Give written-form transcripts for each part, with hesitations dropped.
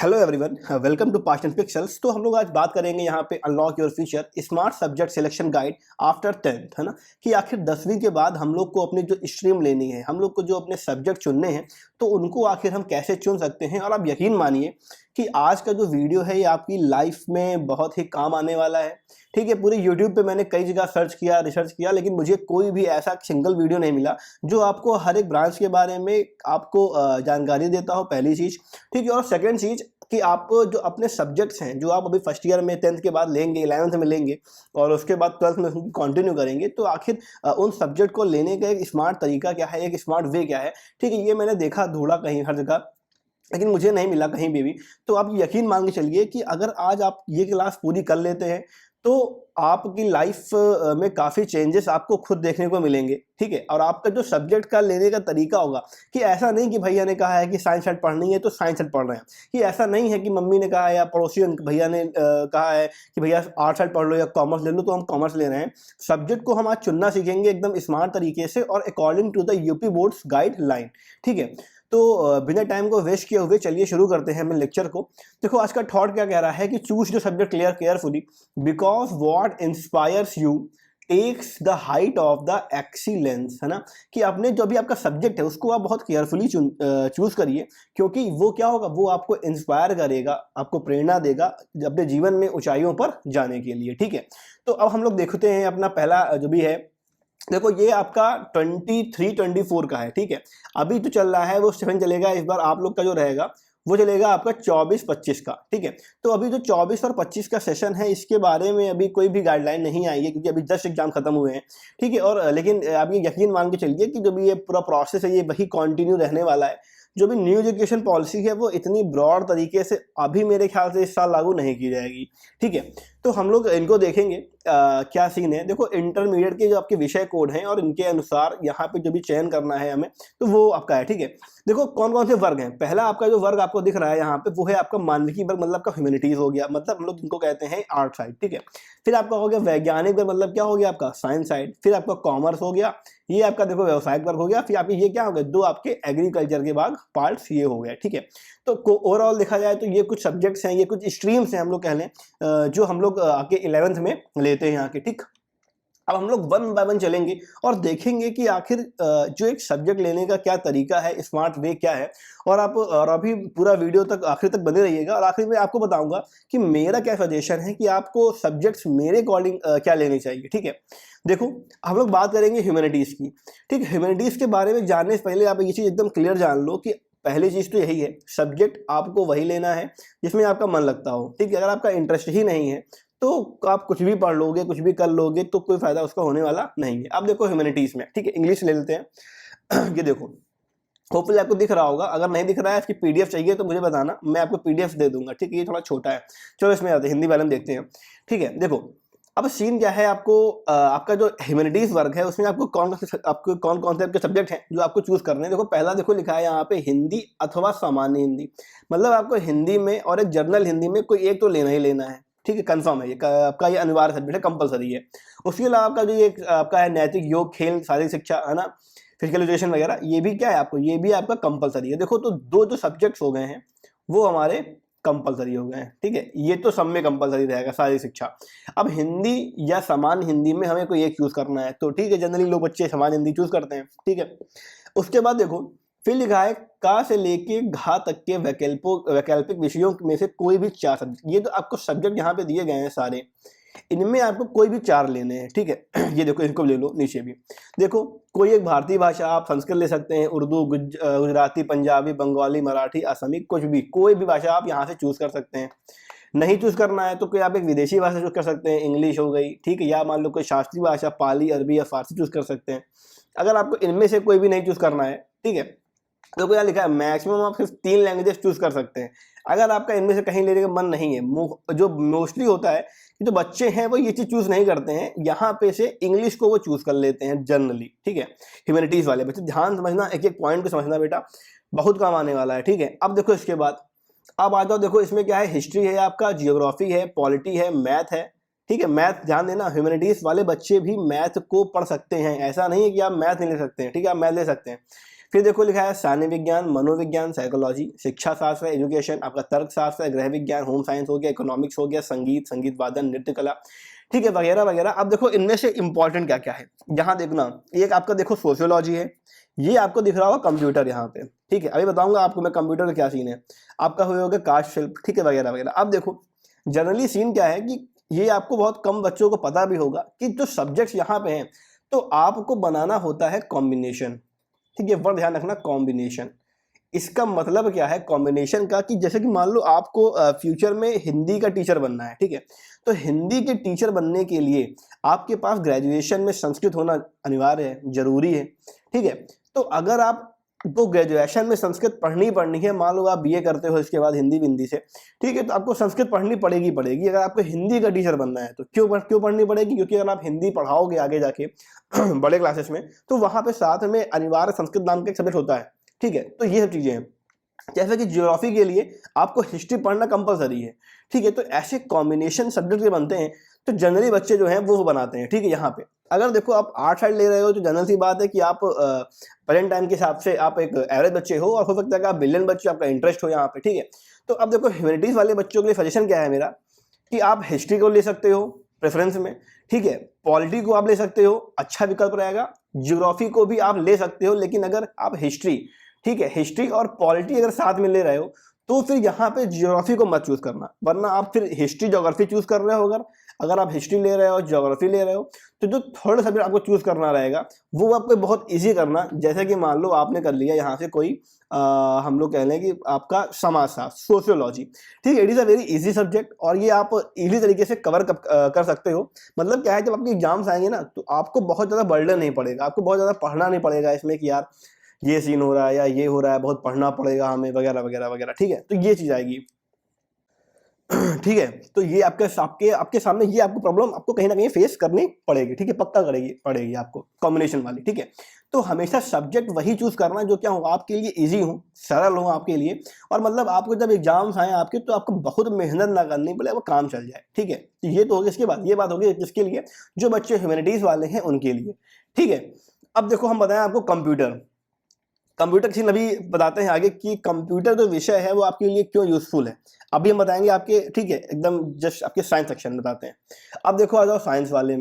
Hello everyone, welcome to past and pixels. तो हम लोग आज बात करेंगे यहाँ पे unlock your future smart subject selection guide after 10th, है ना। कि आखिर 10वीं के बाद हम लोग को अपनी जो स्ट्रीम लेनी है, हम लोग को जो अपने सब्जेक्ट चुनने हैं, तो उनको आखिर हम कैसे चुन सकते हैं। और आप यकीन मानिए कि आज का जो वीडियो है ये आपकी लाइफ में बहुत ही काम आने वाला है। ठीक है, पूरे यूट्यूब पे मैंने कई जगह सर्च किया, रिसर्च किया, लेकिन मुझे कोई भी ऐसा सिंगल वीडियो नहीं मिला जो आपको हर एक ब्रांच के बारे में आपको जानकारी देता हो, पहली चीज़। ठीक है, और सेकेंड चीज़ कि आप जो अपने सब्जेक्ट्स हैं, जो आप अभी फर्स्ट ईयर में 10th के बाद लेंगे, 11th में लेंगे और उसके बाद 12th में कंटिन्यू करेंगे, तो आखिर उन सब्जेक्ट को लेने का एक स्मार्ट तरीका क्या है, एक स्मार्ट वे क्या है। ठीक है, ये मैंने देखा, ढूंढा कहीं हर जगह, लेकिन मुझे नहीं मिला कहीं भी। तो आप यकीन मान के चलिए कि अगर आज आप ये क्लास पूरी कर लेते हैं तो आपकी लाइफ में काफ़ी चेंजेस आपको खुद देखने को मिलेंगे। ठीक है, और आपका जो सब्जेक्ट का लेने का तरीका होगा कि ऐसा नहीं कि भैया ने कहा है कि साइंस साइड पढ़नी है तो साइंस साइड पढ़ रहे हैं, कि ऐसा नहीं है कि मम्मी ने कहा है या पड़ोसी भैया ने कहा है कि भैया आर्ट साइड पढ़ लो या कॉमर्स ले लो, तो हम कॉमर्स ले रहे हैं। सब्जेक्ट को हम आज चुनना सीखेंगे एकदम स्मार्ट तरीके से और according to the UP boards guideline. ठीक है, तो बिना टाइम को वेस्ट किए हुए चलिए शुरू करते हैं अपने लेक्चर को। देखो आज का थॉट क्या कह रहा है कि choose the subject clear carefully because what inspires you takes the height of the excellence, है ना। कि अपने जो भी आपका सब्जेक्ट है उसको आप बहुत केयरफुली चूज करिए, क्योंकि वो क्या होगा, वो आपको इंस्पायर करेगा, आपको प्रेरणा देगा अपने जीवन में ऊंचाइयों पर जाने के लिए। ठीक है, तो अब हम लोग देखते हैं अपना पहला जो भी है। देखो ये आपका 23-24 का है। ठीक है, अभी तो चल रहा है वो 7 चलेगा, इस बार आप लोग का जो रहेगा वो चलेगा आपका 24-25 का। ठीक है, तो अभी जो 24 और 25 का सेशन है इसके बारे में अभी कोई भी गाइडलाइन नहीं आई है, क्योंकि अभी 10 एग्जाम खत्म हुए हैं। ठीक है, और लेकिन आप ये यकीन मान के चलिए कि जो भी ये पूरा प्रोसेस है ये वही कंटिन्यू रहने वाला है। जो भी न्यू एजुकेशन पॉलिसी है वो इतनी ब्रॉड तरीके से अभी मेरे ख्याल से इस साल लागू नहीं की जाएगी। ठीक है, तो हम लोग इनको देखेंगे क्या सीन है। देखो इंटरमीडिएट के जो आपके विषय कोड हैं और इनके अनुसार यहाँ पे जो भी चयन करना है हमें, तो वो आपका है। ठीक है, देखो कौन कौन से वर्ग हैं। पहला आपका जो वर्ग आपको दिख रहा है यहाँ पे वो है आपका मानविकी वर्ग, मतलब आपका ह्यूमैनिटीज हो गया, मतलब हम लोग इनको कहते हैं आर्ट साइड। ठीक है, फिर आपका हो गया वैज्ञानिक वर्ग, मतलब क्या हो गया आपका साइंस साइड। फिर आपका कॉमर्स हो गया, ये आपका देखो व्यवसायिक वर्ग हो गया। फिर आपके ये क्या हो गया, दो आपके एग्रीकल्चर के भाग पार्ट्स ये हो गया। ठीक है, तो ओवरऑल देखा जाए तो ये कुछ सब्जेक्ट्स हैं, ये कुछ स्ट्रीम्स हैं हम लोग कह लें, जो हम लोग आके 11th में लेते हैं यहाँ के। ठीक, अब हम लोग वन बाय वन चलेंगे और देखेंगे कि आखिर जो एक सब्जेक्ट लेने का क्या तरीका है, स्मार्ट वे क्या है। और अभी पूरा वीडियो तक आखिर तक बने रहिएगा, और आखिर में आपको बताऊंगा कि मेरा क्या सजेशन है कि आपको सब्जेक्ट्स मेरे अकॉर्डिंग क्या लेने चाहिए। ठीक है, देखो हम लोग बात करेंगे ह्यूमैनिटीज़ की। ठीक है, ह्यूमैनिटीज़ के बारे में जानने से पहले आप ये चीज़ एकदम क्लियर जान लो कि पहली चीज़ तो यही है, सब्जेक्ट आपको वही लेना है जिसमें आपका मन लगता हो। ठीक है, अगर आपका इंटरेस्ट ही नहीं है तो आप कुछ भी पढ़ लोगे, कुछ भी कर लोगे, तो कोई फायदा उसका होने वाला नहीं है। अब देखो ह्यूमैनिटीज़ में, ठीक है, इंग्लिश ले लेते हैं। ये देखो होपफुली आपको दिख रहा होगा, अगर नहीं दिख रहा है इसकी पीडीएफ चाहिए तो मुझे बताना, मैं आपको पीडीएफ दे दूंगा। ठीक है, ये थोड़ा छोटा है। चलो इसमें आते हैं, हिंदी वाले में देखते हैं। ठीक है, देखो अब सीन क्या है, आपको आपका जो ह्यूमैनिटीज वर्ग है उसमें आपको कौन कौन से आपके सब्जेक्ट हैं जो आपको चूज करने हैं। देखो पहला देखो लिखा है यहाँ पे हिंदी अथवा सामान्य हिंदी, मतलब आपको हिंदी में और एक जर्नल हिंदी में कोई एक तो लेना ही लेना है। ठीक है, कंफर्म है, ये आपका ये अनिवार्य सब्जेक्ट है, कंपलसरी है। उसके अलावा आपका जो ये आपका है नैतिक, योग, खेल, शारीरिक शिक्षा, है ना, फिजिकल एजुकेशन वगैरह, ये भी क्या है आपको, ये भी आपका कंपलसरी है। देखो तो दो जो सब्जेक्ट्स हो गए हैं वो हमारे कंपलसरी हो गए हैं। ठीक है, ये तो सब में कंपलसरी रहेगा शारीरिक शिक्षा। अब हिंदी या सामान्य हिंदी में हमें कोई एक चूज करना है, तो ठीक है, जनरली लोग बच्चे सामान्य हिंदी चूज करते हैं। ठीक है, उसके बाद देखो फिर लिखा है का से लेके घा तक के वैकल्पिक विषयों में से कोई भी 4 सब्जेक्ट। ये तो आपको सब्जेक्ट यहाँ पे दिए गए हैं सारे, इनमें आपको कोई भी 4 लेने हैं। ठीक है, ये देखो इनको ले लो, नीचे भी देखो कोई एक भारतीय भाषा, आप संस्कृत ले सकते हैं, उर्दू, गुजराती, पंजाबी, बंगाली, मराठी, असमी, कुछ भी, कोई भी भाषा आप यहाँ से चूज कर सकते हैं। नहीं चूज करना है तो कोई आप एक विदेशी भाषा चूज कर सकते हैं, इंग्लिश हो गई। ठीक है, या मान लो कोई शास्त्रीय भाषा, पाली, अरबी या फारसी चूज कर सकते हैं। अगर आपको इनमें से कोई भी नहीं चूज करना है, ठीक है, तो यहाँ लिखा है मैक्सिमम आप सिर्फ 3 लैंग्वेजेस चूज कर सकते हैं। अगर आपका इनमें से कहीं लेने का मन नहीं है, जो मोस्टली होता है कि जो बच्चे हैं वो ये चीज चूज नहीं करते हैं, यहाँ पे से इंग्लिश को वो चूज कर लेते हैं जनरली। ठीक है, ह्यूमैनिटीज वाले बच्चे ध्यान समझना, एक एक पॉइंट को समझना बेटा, बहुत काम आने वाला है। ठीक है, अब देखो इसके बाद अब आ जाओ, देखो इसमें क्या है, हिस्ट्री है आपका, जियोग्राफी है, पॉलिटी है, मैथ है। ठीक है, मैथ ध्यान देना, ह्यूमैनिटीज वाले बच्चे भी मैथ को पढ़ सकते हैं, ऐसा नहीं है कि आप मैथ नहीं ले सकते हैं। ठीक है, आप मैथ ले सकते हैं। फिर देखो लिखा है सामान्य विज्ञान, मनोविज्ञान, साइकोलॉजी, शिक्षा शास्त्र, एजुकेशन, आपका तर्क शास्त्र, गृह विज्ञान, होम साइंस हो गया, इकोनॉमिक्स हो गया, संगीत, संगीत वादन, नृत्य कला, ठीक है, वगैरह वगैरह। अब देखो इनमें से इंपॉर्टेंट क्या क्या है, यहाँ देखना, एक आपका देखो सोशियोलॉजी है, ये आपको दिख रहा होगा कंप्यूटर यहाँ पे, ठीक है, अभी बताऊंगा आपको मैं कंप्यूटर का क्या सीन है, आपका होगा कास्ट शिल्प, ठीक है, वगैरह वगैरह। अब देखो जनरली सीन क्या है कि ये आपको बहुत कम बच्चों को पता भी होगा कि जो सब्जेक्ट्स यहाँ पे हैं तो आपको बनाना होता है कॉम्बिनेशन, ठीक है, वर्ड ध्यान रखना, कॉम्बिनेशन। इसका मतलब क्या है कॉम्बिनेशन का, कि जैसे कि मान लो आपको फ्यूचर में हिंदी का टीचर बनना है, ठीक है, तो हिंदी के टीचर बनने के लिए आपके पास ग्रेजुएशन में संस्कृत होना अनिवार्य है, जरूरी है, ठीक है। तो अगर आप तो ग्रेजुएशन में संस्कृत पढ़नी है, मान लो आप बीए करते हो इसके बाद हिंदी से, ठीक है, तो आपको संस्कृत पढ़नी पड़ेगी अगर आपको हिंदी का टीचर बनना है तो। क्यों पढ़नी पड़ेगी? क्योंकि अगर आप हिंदी पढ़ाओगे आगे जाके बड़े क्लासेस में, तो वहां पे साथ में अनिवार्य संस्कृत नाम का एक सब्जेक्ट होता है, ठीक है। तो ये सब चीजें हैं, जैसे कि ज्योग्राफी के लिए आपको हिस्ट्री पढ़ना कंपलसरी है, ठीक है। तो ऐसे कॉम्बिनेशन सब्जेक्ट जो बनते हैं तो जनरली बच्चे जो हैं वो बनाते हैं, ठीक है। यहाँ पे अगर देखो आप आर्ट साइड ले रहे हो तो जनरल सी बात है कि आप प्रेजेंट टाइम के हिसाब से आप एक एवरेज बच्चे हो, और हो सकता है कि आप ब्रिलियंट बच्चे, आपका इंटरेस्ट हो यहाँ पे, ठीक है। तो अब देखो ह्यूमैनिटीज वाले बच्चों के लिए सजेशन क्या है मेरा, कि आप हिस्ट्री को ले सकते हो प्रेफरेंस में, ठीक है, पॉलिटी को आप ले सकते हो, अच्छा विकल्प रहेगा, ज्योग्राफी को भी आप ले सकते हो, लेकिन अगर आप हिस्ट्री, ठीक है, हिस्ट्री और पॉलिटी अगर साथ में ले रहे हो तो फिर यहाँ पे ज्योग्राफी को मत चूज करना, वरना आप फिर हिस्ट्री ज्योग्राफी चूज कर रहे हो। अगर आप हिस्ट्री ले रहे हो, ज्योग्राफी ले रहे हो, तो जो थर्ड सब्जेक्ट आपको चूज करना रहेगा वो आपको बहुत इजी करना। जैसे कि मान लो आपने कर लिया यहाँ से कोई हम लोग कह लें कि आपका समाजशास्त्र, सोशियोलॉजी, ठीक है, it is a very easy subject और ये आप इजी तरीके से कवर कर सकते हो। मतलब क्या है, जब आपके एग्जाम्स आएंगे ना तो आपको बहुत ज़्यादा बर्डन नहीं पड़ेगा, आपको बहुत ज़्यादा पढ़ना नहीं पड़ेगा इसमें कि यार ये सीन हो रहा है या ये हो रहा है, बहुत पढ़ना पड़ेगा हमें, वगैरह वगैरह वगैरह, ठीक है। तो ये चीज़ आएगी, ठीक है। तो ये आपके सामने ये आपको प्रॉब्लम आपको कहीं ना कहीं फेस करनी पड़ेगी, ठीक है, पक्का पड़ेगी आपको कॉम्बिनेशन वाली, ठीक है। तो हमेशा सब्जेक्ट वही चूज करना जो क्या हो आपके लिए इजी हो, सरल हो आपके लिए, और मतलब आपको जब एग्जाम्स आए आपके तो आपको बहुत मेहनत ना करनी पड़े, वो काम चल जाए, ठीक है। तो ये तो होगी। इसके बाद ये बात होगी जिसके लिए, जो बच्चे ह्यूमैनिटीज वाले हैं उनके लिए, ठीक है। अब देखो हम बताएं आपको कंप्यूटर की अभी बताते हैं आगे कि कंप्यूटर जो विषय है वो आपके लिए क्यों यूजफुल है, अभी हम बताएंगे आपके, ठीक है, एकदम जस्ट आपके साइंस सेक्शन बताते हैं। अब देखो आ जाओ साइंस वाले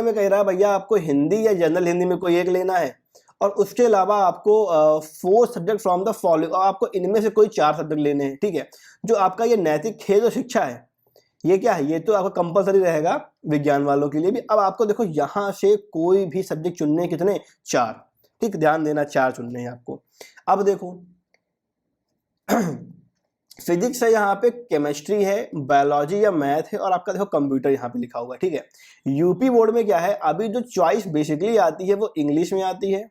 में कह रहा है भैया आपको हिंदी या जनरल हिंदी में कोई एक लेना है, और उसके अलावा आपको 4 सब्जेक्ट फ्रॉम द फॉलोइंग, आपको इनमें से कोई 4 सब्जेक्ट लेने हैं, ठीक है। जो आपका ये नैतिक खेल और शिक्षा है, ये क्या है, ये तो आपका कंपलसरी रहेगा विज्ञान वालों के लिए भी। अब आपको देखो यहाँ से कोई भी सब्जेक्ट चुनने, कितने, 4, ठीक, ध्यान देना, 4 चुनने हैं आपको। अब देखो फिजिक्स है, यहाँ पे केमिस्ट्री है, बायोलॉजी या मैथ है, और आपका देखो कंप्यूटर यहाँ पे लिखा हुआ है, ठीक है। यूपी बोर्ड में क्या है, अभी जो चॉइस बेसिकली आती है वो इंग्लिश में आती है,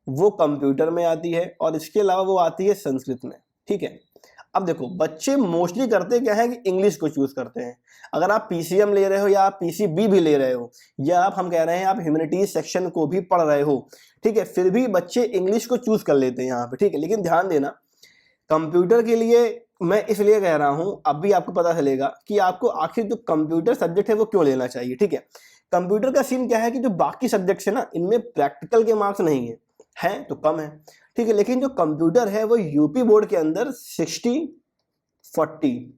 वो कंप्यूटर में आती है, और इसके अलावा वो आती है संस्कृत में, ठीक है। अब देखो बच्चे मोस्टली करते क्या है कि इंग्लिश को चूज करते हैं। अगर आप पीसीएम ले रहे हो या आप पीसीबी भी ले रहे हो, या आप हम कह रहे हैं आप ह्यूमैनिटीज सेक्शन को भी पढ़ रहे हो, ठीक है, फिर भी बच्चे इंग्लिश को चूज कर लेते हैं यहाँ पे, ठीक है। लेकिन ध्यान देना, कंप्यूटर के लिए मैं इसलिए कह रहा हूं, अब भी आपको पता चलेगा कि आपको आखिर जो कंप्यूटर सब्जेक्ट है वो क्यों लेना चाहिए, ठीक है। कंप्यूटर का सीन क्या है कि जो बाकी सब्जेक्ट्स है ना, इनमें प्रैक्टिकल के मार्क्स नहीं है तो कम है, ठीक है। लेकिन जो कंप्यूटर है वो यूपी बोर्ड के अंदर 60-40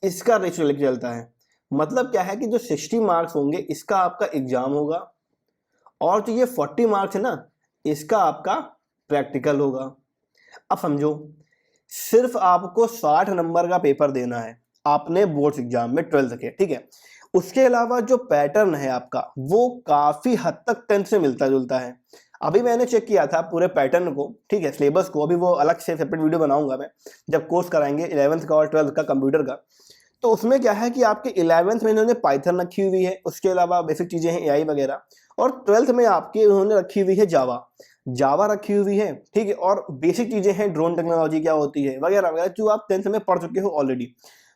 इसका रेशियो लेके चलता है। मतलब क्या है कि जो 60 मार्क्स होंगे इसका आपका एग्जाम होगा, और जो ये 40 मार्क्स है ना इसका आपका प्रैक्टिकल होगा। अब समझो, सिर्फ आपको 60 नंबर का पेपर देना है आपने बोर्ड एग्जाम में 12th के, ठीक है। उसके अलावा जो पैटर्न है आपका वो काफी हद तक 10th से मिलता जुलता है। अभी मैंने चेक किया था पूरे पैटर्न को, ठीक है, सिलेबस को, अभी वो अलग से सेपरेट वीडियो बनाऊंगा मैं जब कोर्स कराएंगे 11th का और 12th का कंप्यूटर का। तो उसमें क्या है कि आपके 11th में इन्होंने पाइथन रखी हुई है, उसके अलावा बेसिक चीजें हैं एआई वगैरह, और 12th में आपके उन्होंने रखी हुई है जावा रखी हुई है, ठीक है, और बेसिक चीजें हैं ड्रोन टेक्नोलॉजी क्या होती है वगैरह वगैरह, जो आप 10th में पढ़ चुके हो ऑलरेडी।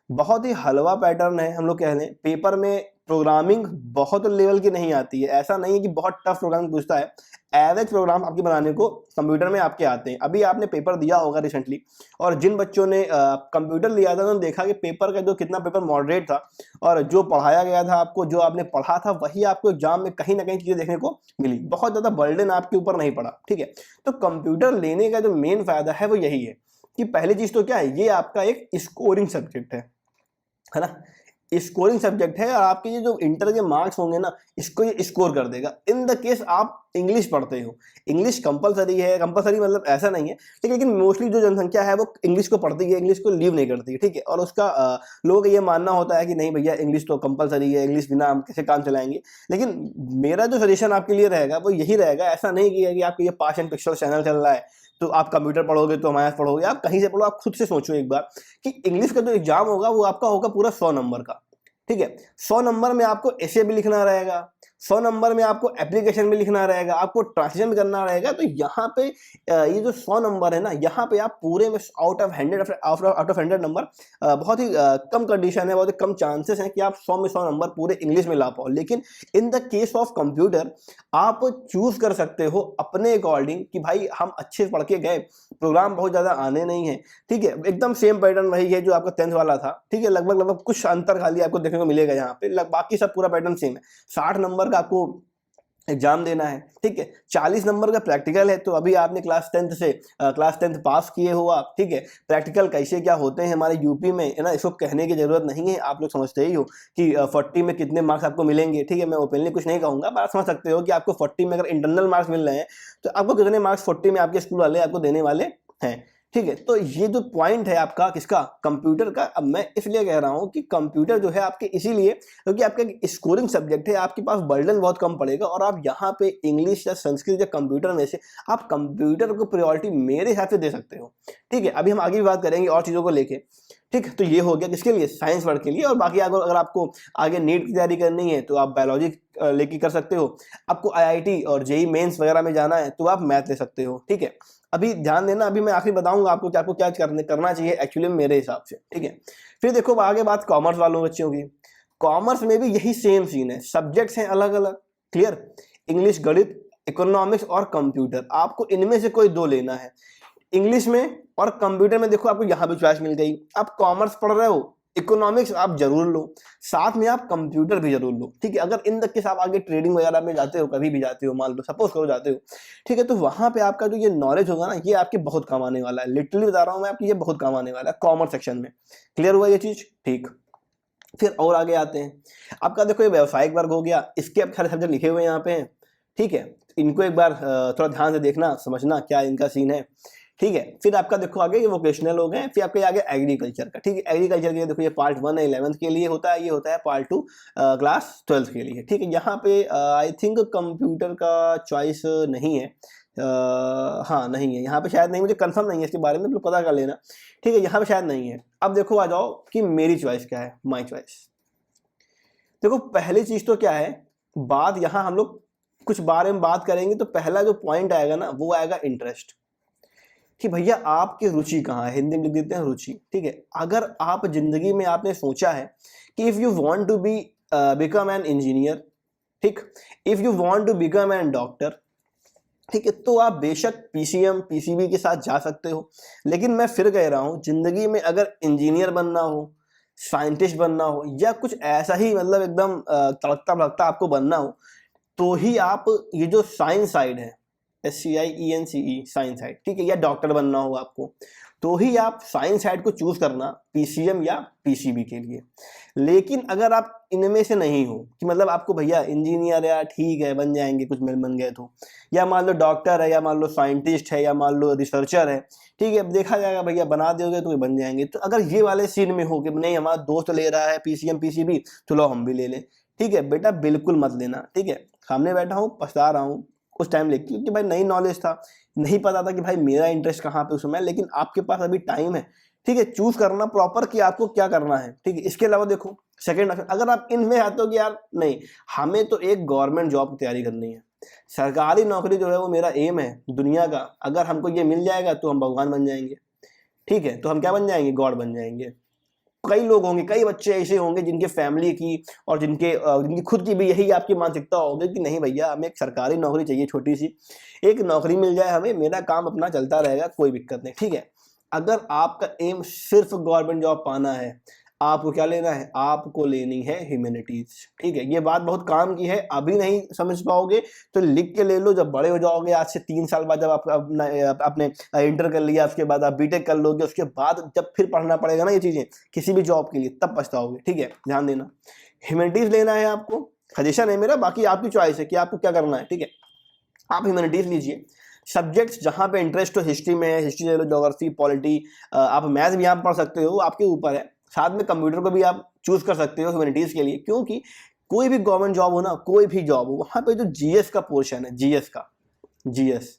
बहुत ही हलवा पैटर्न है, हम लोग कह लें पेपर में प्रोग्रामिंग बहुत लेवल की नहीं आती है, ऐसा नहीं है कि बहुत टफ प्रोग्रामिंग पूछता है, एवरेज प्रोग्राम आपके बनाने को कंप्यूटर में आपके आते हैं। अभी आपने पेपर दिया होगा रिसेंटली, और जिन बच्चों ने कंप्यूटर लिया था उन्होंने देखा कि पेपर का जो कितना पेपर मॉडरेट था, और जो पढ़ाया गया था आपको, जो आपने पढ़ा था वही आपको एग्जाम में कहीं ना कहीं चीजें देखने को मिली, बहुत ज्यादा बर्डन आपके ऊपर नहीं पड़ा। ठीक है, तो कंप्यूटर लेने का जो मेन फायदा है वो यही है कि पहली चीज तो क्या है, ये आपका एक स्कोरिंग सब्जेक्ट है ना, स्कोरिंग सब्जेक्ट है, और आपके ये जो इंटर के मार्क्स होंगे ना, इसको ये स्कोर कर देगा। इन द केस आप इंग्लिश पढ़ते हो, इंग्लिश कंपलसरी है, कंपलसरी मतलब ऐसा नहीं है, ठीक है, लेकिन मोस्टली जो जनसंख्या है वो इंग्लिश को पढ़ती है, इंग्लिश को लीव नहीं करती है। ठीक है, और उसका लोगों का ये मानना होता है कि नहीं भैया इंग्लिश तो कंपलसरी है, इंग्लिश बिना हम कैसे काम चलाएंगे। लेकिन मेरा जो सजेशन आपके लिए रहेगा वो यही रहेगा, ऐसा नहीं कि आपके ये पास्ट एंड पिक्सल चैनल चल रहा है तो आप कंप्यूटर पढ़ोगे तो हमारे पढ़ोगे, आप कहीं से पढ़ो, आप खुद से सोचो एक बार कि इंग्लिश का जो एग्जाम होगा वो आपका होगा पूरा 100 नंबर का। ठीक है, 100 नंबर में आपको एसे भी लिखना रहेगा, 100 नंबर में आपको एप्लीकेशन भी लिखना रहेगा, आपको ट्रांसलेशन भी करना रहेगा। तो यहाँ पे ये जो 100 नंबर है ना, यहाँ पे आप पूरे में आउट ऑफ 100 नंबर, बहुत ही कम कंडीशन है, बहुत ही कम चांसेस हैं कि आप 100 में 100 नंबर पूरे इंग्लिश में ला पाओ। लेकिन in the case of computer आप चूज कर सकते हो अपने अकॉर्डिंग कि भाई हम अच्छे पढ़ के गए, प्रोग्राम बहुत ज्यादा आने नहीं है, ठीक है, एकदम सेम पैटर्न वही है जो आपका 10th वाला था। ठीक है, लगभग कुछ अंतर खाली आपको देखने को मिलेगा यहाँ पे, बाकी सब पूरा पैटर्न सेम है। 60 नंबर का आपको एग्जाम देना है, ठीक है, 40 नंबर का प्रैक्टिकल है। तो अभी आपने क्लास 10th पास किए हो आप, ठीक है, प्रैक्टिकल कैसे क्या होते हैं हमारे यूपी में, है ना, इसको कहने की जरूरत नहीं है, आप लोग समझते ही हो कि 40 में कितने मार्क्स आपको मिलेंगे। ठीक है, मैं ओपनली कुछ नहीं कहूंगा, पर आप समझ सकते हो कि आपको 40 में अगर इंटरनल मार्क्स मिल रहे हैं तो आपको कितने मार्क्स 40 में आपके स्कूल वाले आपको देने वाले हैं। ठीक है, तो ये जो पॉइंट है आपका किसका, कंप्यूटर का। अब मैं इसलिए कह रहा हूं कि कंप्यूटर जो है आपके इसीलिए क्योंकि आपका स्कोरिंग सब्जेक्ट है, आपके पास बर्डन बहुत कम पड़ेगा, और आप यहाँ पे इंग्लिश या संस्कृत या कंप्यूटर में से आप कंप्यूटर को प्रायोरिटी मेरे हिसाब से दे सकते हो। ठीक है, अभी हम आगे भी बात करेंगे और चीज़ों को लेके। ठीक, तो ये हो गया किसके लिए, साइंस वर्ड के लिए। और बाकी अगर आपको आगे नीट की तैयारी करनी है तो आप बायोलॉजी लेके कर सकते हो, आपको आईआईटी और जेई मेंस वगैरह में जाना है तो आप मैथ ले सकते हो। ठीक है, अभी ध्यान देना, अभी मैं आखिर बताऊंगा आपको कि आपको क्या करना चाहिए एक्चुअली मेरे हिसाब से। ठीक है, फिर देखो आगे बात कॉमर्स वालों बच्चों की। कॉमर्स में भी यही सेम सीन है, सब्जेक्ट्स हैं अलग अलग, क्लियर, इंग्लिश, गणित, इकोनॉमिक्स और कंप्यूटर, आपको इनमें से कोई दो लेना है। इंग्लिश में और कंप्यूटर में देखो आपको यहाँ भी चॉइस मिल गई, आप कॉमर्स पढ़ रहे हो, इकोनॉमिक्स आप जरूर लो, साथ में आप कंप्यूटर भी जरूर लो। ठीक है, अगर इन तक के साथ आगे ट्रेडिंग वगैरह में जाते हो, कभी भी जाते हो, मान लो सपोज करो जाते हो, ठीक है, तो वहां पे आपका जो ये नॉलेज होगा ना, ये आपके बहुत काम आने वाला है, लिटरली बता रहा हूँ मैं आपकी, ये बहुत काम आने वाला है कॉमर्स सेक्शन में। क्लियर हुआ ये चीज, ठीक। फिर और आगे आते हैं, आपका देखो ये व्यवसायिक वर्ग हो गया, इसके अब सारे सब्जेक्ट लिखे हुए यहाँ पे हैं। ठीक है, इनको एक बार थोड़ा ध्यान से देखना, समझना क्या इनका सीन है। ठीक है, फिर आपका देखो आगे ये वोकेशनल हो गए, फिर आपके आगे एग्रीकल्चर का। ठीक है, एग्रीकल्चर के लिए देखो ये पार्ट 1 है 11th के लिए होता है, ये होता है पार्ट 2 क्लास 12th के लिए। ठीक है, यहाँ पे आई थिंक कंप्यूटर का चॉइस नहीं है, हाँ नहीं है यहाँ पे, शायद नहीं, मुझे कंफर्म नहीं है इसके बारे में, तो पता कर लेना। ठीक है, यहाँ पे शायद नहीं है। अब देखो आ जाओ कि मेरी चॉइस क्या है, माई चॉइस। देखो पहली चीज तो क्या है, बात यहाँ हम लोग कुछ बारे में बात करेंगे, तो पहला जो पॉइंट आएगा ना वो आएगा इंटरेस्ट, कि भैया आपकी रुचि कहाँ है, हिंदी में लिख देते हैं रुचि। ठीक है, अगर आप जिंदगी में आपने सोचा है कि if you want to be become an engineer, ठीक, if you want to become an doctor, ठीक है, तो आप बेशक पीसीएम पीसीबी के साथ जा सकते हो। लेकिन मैं फिर कह रहा हूँ, जिंदगी में अगर इंजीनियर बनना हो, साइंटिस्ट बनना हो, या कुछ ऐसा ही मतलब एकदम तड़कता भड़कता आपको बनना हो, तो ही आप ये जो साइंस साइड है, SCIENCE साइंस साइड, ठीक है, या डॉक्टर बनना हो आपको, तो ही आप साइंस साइड को चूज करना पीसीएम या पीसीबी के लिए। लेकिन अगर आप इनमें से नहीं हो, कि मतलब आपको भैया इंजीनियर या ठीक है बन जाएंगे, कुछ मिल बन गए तो, या मान लो डॉक्टर है, या मान लो साइंटिस्ट है, या मान लो रिसर्चर है, ठीक है, अब देखा जाएगा भैया बना दोगे तो बन जाएंगे। तो अगर ये वाले सीन में हो कि नहीं हमारा दोस्त ले रहा है पीसीएम पीसीबी, चलो हम भी ले लें, ठीक है बेटा बिल्कुल मत लेना। ठीक है, सामने बैठा हूँ, पछता रहा हूँ उस टाइम लेके, क्योंकि भाई नई नॉलेज था, नहीं पता था कि भाई मेरा इंटरेस्ट कहाँ पे उस समय। लेकिन आपके पास अभी टाइम है, ठीक है, चूज करना प्रॉपर कि आपको क्या करना है। ठीक है, इसके अलावा देखो सेकंड ऑप्शन, अगर आप इनमें आते हो कि यार नहीं हमें तो एक गवर्नमेंट जॉब की तैयारी करनी है, सरकारी नौकरी जो है वो मेरा एम है दुनिया का, अगर हमको ये मिल जाएगा तो हम भगवान बन जाएंगे। ठीक है, तो हम क्या बन जाएंगे, गॉड बन जाएंगे। कई लोग होंगे, कई बच्चे ऐसे होंगे जिनके फैमिली की और जिनकी खुद की भी यही आपकी मानसिकता होगी कि नहीं भैया हमें एक सरकारी नौकरी चाहिए, छोटी सी एक नौकरी मिल जाए हमें, मेरा काम अपना चलता रहेगा, कोई दिक्कत नहीं, ठीक है। अगर आपका एम सिर्फ गवर्नमेंट जॉब पाना है, आपको क्या लेना है, आपको लेनी है ह्यूमैनिटीज, ठीक है। ये बात बहुत काम की है, अभी नहीं समझ पाओगे तो लिख के ले लो, जब बड़े हो जाओगे, आज से 3 साल बाद, जब आपने इंटर कर लिया, उसके बाद आप बीटेक कर लोगे, उसके बाद जब फिर पढ़ना पड़ेगा ना ये चीजें किसी भी जॉब के लिए, तब पछताओगे, ठीक है। ध्यान देना, ह्यूमैनिटीज लेना है आपको, सजेशन है मेरा, बाकी आपकी चॉइस है कि आपको क्या करना है, ठीक है। आप ह्यूमैनिटीज लीजिए, सब्जेक्ट्स जहाँ पे इंटरेस्ट हो, हिस्ट्री में है हिस्ट्री ले लो, ज्योग्राफी, पॉलिटी, आप मैथ भी यहाँ पढ़ सकते हो, आपके ऊपर है। साथ में कंप्यूटर को भी आप चूज कर सकते हो ह्यूमैनिटीज के लिए, क्योंकि कोई भी गवर्नमेंट जॉब हो ना, कोई भी जॉब हो, वहाँ पे जो जीएस का पोर्शन है, जीएस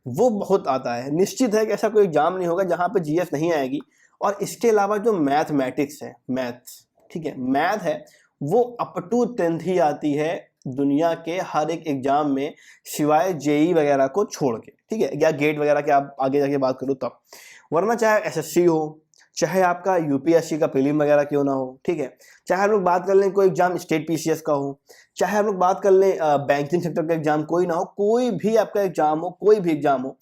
वो बहुत आता है। निश्चित है कि ऐसा कोई एग्जाम नहीं होगा जहाँ पे जीएस नहीं आएगी। और इसके अलावा जो मैथमेटिक्स है, मैथ्स, ठीक है, मैथ है, वो अप टू 10th ही आती है दुनिया के हर एक एग्जाम में, सिवाय जेई वगैरह को छोड़ के, ठीक है, या गेट वगैरह के आप आगे जाके बात करो तब, वरना चाहे एसएससी हो, चाहे आपका यूपीएससी का प्रीलिम वगैरह क्यों ना हो, ठीक है, चाहे हम लोग बात कर लें कोई एग्जाम स्टेट पीसीएस का हो, चाहे हम लोग बात कर लें बैंकिंग सेक्टर का एग्जाम कोई ना हो, कोई भी आपका एग्जाम हो, कोई भी एग्जाम हो,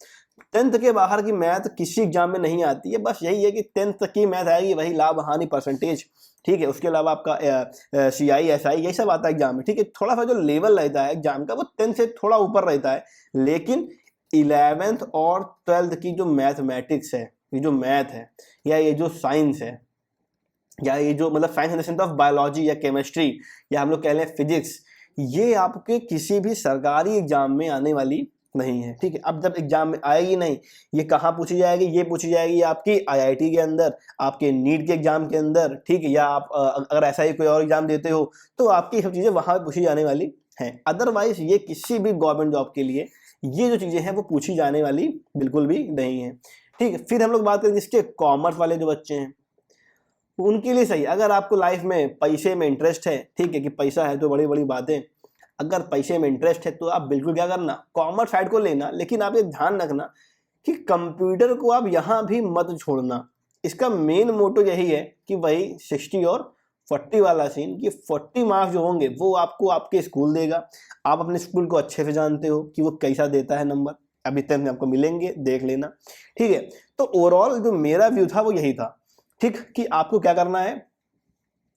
10th के बाहर की मैथ किसी एग्जाम में नहीं आती है। बस यही है कि 10th तक की मैथ आएगी, वही लाभ हानि परसेंटेज, ठीक है। उसके अलावा आपका सीआई एसआई यही सब आता है एग्जाम में, ठीक है। थोड़ा सा जो लेवल रहता है एग्जाम का वो 10th से थोड़ा ऊपर रहता है, लेकिन 11th और 12th की जो मैथमेटिक्स है, ये जो मैथ है, या ये जो साइंस है, या ये जो मतलब science in the sense of biology या केमिस्ट्री, या हम लोग कह लें फिजिक्स, ये आपके किसी भी सरकारी एग्जाम में आने वाली नहीं है, ठीक है। अब जब एग्जाम में आएगी नहीं, ये कहाँ पूछी जाएगी, ये पूछी जाएगी आपकी आईआईटी के अंदर, आपके नीट के एग्जाम के अंदर, ठीक है, या आप अगर ऐसा ही कोई और एग्जाम देते हो तो आपकी सब चीज़ें वहाँ पे पूछी जाने वाली हैं। अदरवाइज ये किसी भी गवर्नमेंट जॉब के लिए ये जो चीज़ें हैं वो पूछी जाने वाली बिल्कुल भी नहीं है, ठीक है। फिर हम लोग बात करें जिसके कॉमर्स वाले जो बच्चे हैं उनके लिए सही, अगर आपको लाइफ में पैसे में इंटरेस्ट है, ठीक है, कि पैसा है तो बड़ी बड़ी बातें, अगर पैसे में इंटरेस्ट है तो आप बिल्कुल क्या करना, कॉमर्स साइड को लेना। लेकिन आप ये ध्यान रखना कि कंप्यूटर को आप यहाँ भी मत छोड़ना। इसका मेन मोटो यही है कि वही 60 और 40 वाला सीन, कि 40 मार्क्स जो होंगे वो आपको आपके स्कूल देगा। आप अपने स्कूल को अच्छे से जानते हो कि वो कैसा देता है नंबर, अभी 10th में आपको मिलेंगे, देख लेना, ठीक है। तो ओवरऑल जो मेरा व्यू था वो यही था, ठीक, कि आपको क्या करना है,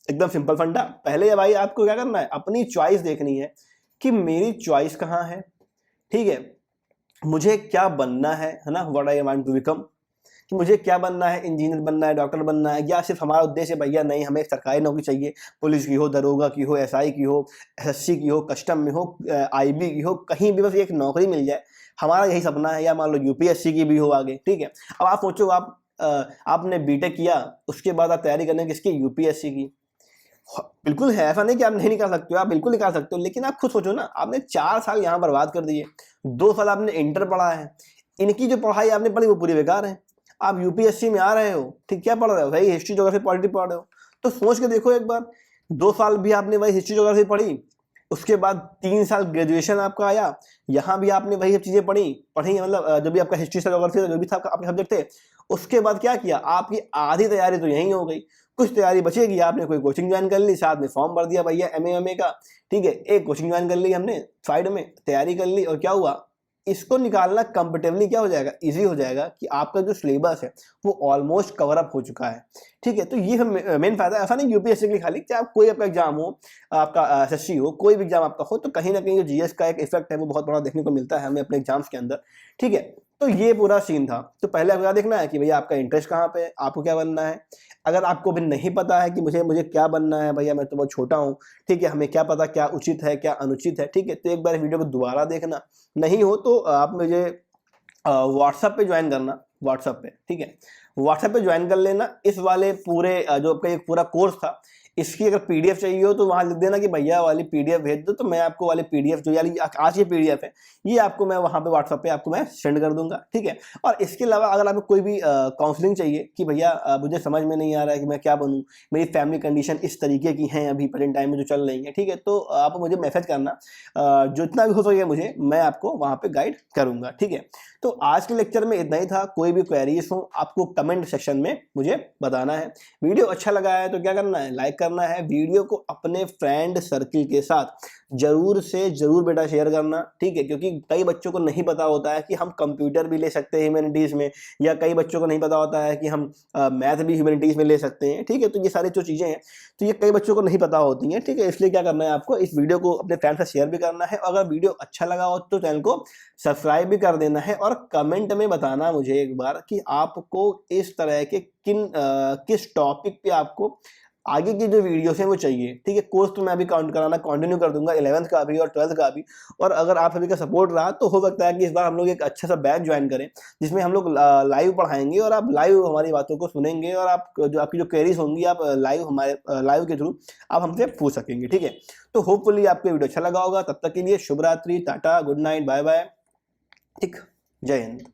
एकदम सिंपल फंडा। पहले भाई आपको क्या करना है, अपनी चॉइस देखनी है कि मेरी चॉइस कहाँ है, ठीक है, मुझे क्या बनना है ना, what I want to become, कि मुझे क्या बनना है, इंजीनियर बनना है, डॉक्टर बनना है, या सिर्फ हमारा उद्देश्य भैया नहीं हमें एक सरकारी नौकरी चाहिए, पुलिस की हो, दरोगा की हो, एसआई की हो, एसएससी की हो, कस्टम में हो, आईबी की हो, कहीं भी बस एक नौकरी मिल जाए, हमारा यही सपना है। या मान लो यूपीएससी की भी हो आगे, ठीक है। अब आप सोचो, आपने बीटेक किया, उसके बाद आप तैयारी करने किसकी, यूपीएससी की, बिल्कुल है, ऐसा नहीं कि आप नहीं निकाल सकते हो, आप बिल्कुल निकाल सकते हो। लेकिन आप खुद सोचो ना, आपने 4 साल यहाँ बर्बाद कर दिए, 2 साल आपने इंटर पढ़ा है, इनकी जो पढ़ाई आपने पढ़ी वो पूरी बेकार है। आप यूपीएससी में आ रहे हो, ठीक, क्या पढ़ रहे हो भाई, हिस्ट्री ज्योग्राफी पॉलिटी पढ़ रहे हो, तो सोच के देखो एक बार, 2 साल भी आपने वही हिस्ट्री ज्योग्राफी पढ़ी, उसके बाद 3 साल ग्रेजुएशन आपका आया, यहाँ भी आपने वही सब चीज़ें पढ़ी, मतलब जो भी आपका हिस्ट्री से ज्योग्राफी था, जो भी था आपके सब्जेक्ट थे, उसके बाद क्या किया, आपकी आधी तैयारी तो यहीं हो गई, कुछ तैयारी बचेगी, आपने कोई कोचिंग ज्वाइन कर ली, साथ में फॉर्म भर दिया भैया एमए का, ठीक है, एक कोचिंग ज्वाइन कर ली हमने, साइड में तैयारी कर ली, और क्या हुआ, इसको निकालना कंपेटिवली क्या हो जाएगा, इजी हो जाएगा, कि आपका जो सिलेबस है वो ऑलमोस्ट कवर अप हो चुका है, ठीक है। तो ये मेन फायदा है। ऐसा नहीं यूपीएससी के लिए खाली, चाहे आप कोई आपका एग्जाम हो, आपका एसएससी हो, कोई भी एग्जाम आपका हो, तो कहीं ना कहीं जो जीएस का एक इफेक्ट है वो बहुत बड़ा देखने को मिलता है हमें अपने एग्जाम्स के अंदर, ठीक है। तो ये पूरा सीन था। तो पहले आपको क्या देखना है कि भैया आपका इंटरेस्ट कहाँ पे है, आपको क्या बनना है। अगर आपको भी नहीं पता है कि मुझे क्या बनना है, भैया मैं तो बहुत छोटा हूँ, ठीक है, हमें क्या पता क्या उचित है क्या अनुचित है, ठीक है, तो एक बार वीडियो को दोबारा देखना, नहीं हो तो आप मुझे व्हाट्सएप पे ज्वाइन करना, व्हाट्सएप पे, ठीक है, व्हाट्सएप पे ज्वाइन कर लेना। इस वाले पूरे जो आपका एक पूरा कोर्स था, इसकी अगर पीडीएफ चाहिए हो तो वहां लिख देना कि भैया वाली पीडीएफ भेज दो, तो मैं आपको वाली पीडीएफ जो यानी आज की पीडीएफ है ये आपको मैं वहां पे व्हाट्सएप पे आपको मैं सेंड कर दूंगा, ठीक है। और इसके अलावा अगर आपको कोई भी काउंसलिंग चाहिए कि भैया मुझे समझ में नहीं आ रहा है कि मैं क्या बनूं, मेरी फैमिली कंडीशन इस तरीके की हैं अभी प्रेजेंट टाइम में जो चल रही है, ठीक है, तो आप मुझे मैसेज करना, जितना भी हो सके मुझे, मैं आपको वहां पे गाइड करूंगा, ठीक है। तो आज के लेक्चर में इतना ही था। कोई भी क्वेरीज हो आपको कमेंट सेक्शन में मुझे बताना है। वीडियो अच्छा लगा है तो क्या करना है, लाइक करना है। वीडियो को अपने फ्रेंड सर्किल के साथ जरूर से जरूर बेटा शेयर करना, ठीक है, क्योंकि कई बच्चों को नहीं पता होता है कि हम कंप्यूटर भी ले सकते हैं ह्यूमैनिटीज में, या कई बच्चों को नहीं पता होता है कि हम मैथ भी ह्यूमैनिटीज में ले सकते हैं, ठीक है। तो ये सारी जो चीजें हैं तो ये कई बच्चों को नहीं पता होती हैं, ठीक है। इसलिए क्या करना है, आपको इस वीडियो को अपने फ्रेंड से शेयर भी करना है। अगर वीडियो अच्छा लगा हो तो चैनल को सब्सक्राइब भी कर देना है, और कमेंट में बताना मुझे एक बार कि आपको इस तरह के किस टॉपिक पे आपको आगे की जो वीडियोस हैं वो चाहिए, ठीक है। कोर्स तो मैं अभी काउंट कराना कंटिन्यू कर दूंगा 11th का भी और 12th का भी। और अगर आप सभी का सपोर्ट रहा तो हो सकता है कि इस बार हम लोग एक अच्छा सा बैच ज्वाइन करें जिसमें हम लोग लाइव पढ़ाएंगे और आप लाइव हमारी बातों को सुनेंगे, और आप जो आपकी जो क्वेरीज होंगी आप लाइव के थ्रू आप हमसे पूछ सकेंगे, ठीक है। तो होपफुली आपको वीडियो अच्छा लगा होगा। तब तक के लिए शुभ रात्रि, tata, good night, bye bye, ठीक, जय हिंद।